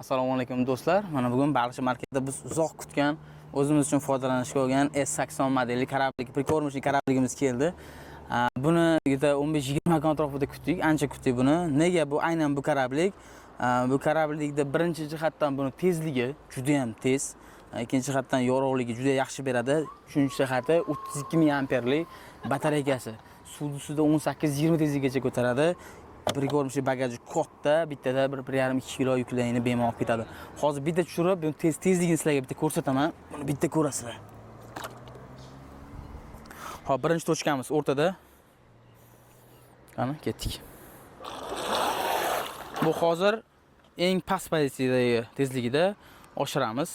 Assalomu alaykum do'stlar. Mana bugun Baliqchi marketida biz uzoq kutgan, o'zimiz uchun foydalanishga olgan S80 modelli karablik, prikormishli karabligimiz keldi. Buni 15-20 kun atrofida kutdik, ancha kutdik buni. Nega bu aynan bu karablik? Bu karablikda birinchi jihatdan buni tezligi juda ham tez. Ikkinchi jihatdan yorug'ligi juda yaxshi beradi. Uchinchi jihati 32 mAh lik batareykasi. Suvni ustida 18-20 tezlikgacha ko'taradi. Prikormishli bagaji katta, bittada 1,5-2 kilo yuklayni bemalol olib ketadi. Hozir bitta tushirib, buni tezligini sizlarga bitta ko'rsataman. Buni bitta ko'rasizlar. Hop, birinchi tochkamiz o'rtada. Qani, ketdik. Bu hozir eng past pozitsiyadagi tezligida oshiramiz.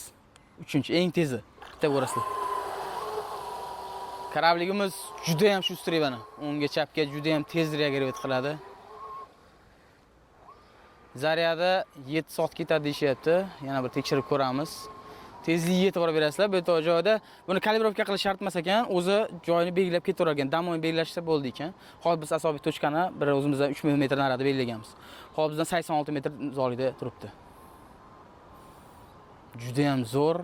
Uchinchi eng tezi. Bitta ko'rasizlar. Karabligimiz juda ham shustri mana. O'ngga chapga juda ham tez reagirovать qiladi. Zaryadi 7 soat ketadi deyapti. Yana bir tekshirib ko'ramiz. Tezligiga e'tibor berasizlar. Bu joyda buni kalibrovka qilish shart emas ekan, o'zi joyini belgilab ketaverar ekan. Damoyni belgilashsa bo'ldi ekan. Hozir biz asobiy tochkani bir o'zimizdan 3000 metr narida belgilaganmiz. Hozir bizdan 86 metr uzoqlikda turibdi. Juda ham zo'r.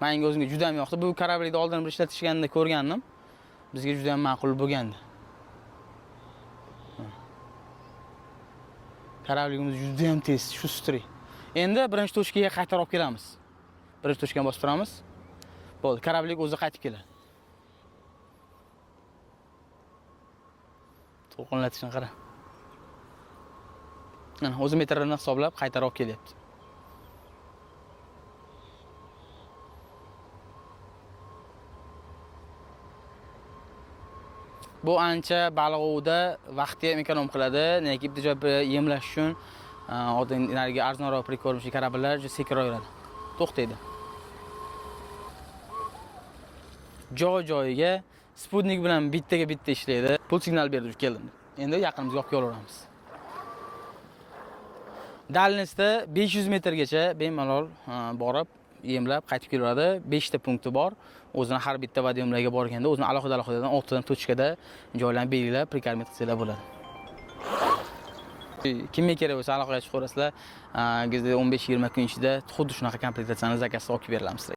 Menga o'zimga juda ham yoqdi. Bu karablikni oldin bir ishlatishganida ko'rgandim. Bizga juda ham ma'qul bo'lgandi. Karabligimiz juda ham tez, shustri. Endi birinchi tochkaga qaytarib olib kelamiz. Birinchi tochkani bosib turamiz. Bo'ldi, karablik o'zi qaytib keladi. To'lqinlatishni qara. Mana o'zi metrni hisoblab qaytarib olib kelyapti. Bu ancha baliqovda vaqtni ham ekonom qiladi. Lekin bitta joy yemlash uchun oldingi arzonroq prikormishli karablar sekinroq yuradi. To'xtaydi. Joy-joyiga sputnik bilan bittaga bitta ishlaydi. Pul signal berdi, keldim. Endi yaqinimizga olib kelaveramiz. Dальностьda 500 metrgacha bemalol borib yemlab qaytib kelaveradi. 5 ta punkti bor. O'zini har bitta vodiumlarga borganda o'zini alohida-alohidadan 6 tadan tochkada joylarni belgilab prikormet qilsalar bo'ladi. Kimga kerak bo'lsa aloqaga chiqaverasizlar. 15-20 kun ichida xuddi shunaqa komplektatsiyani zakazda olib beramiz.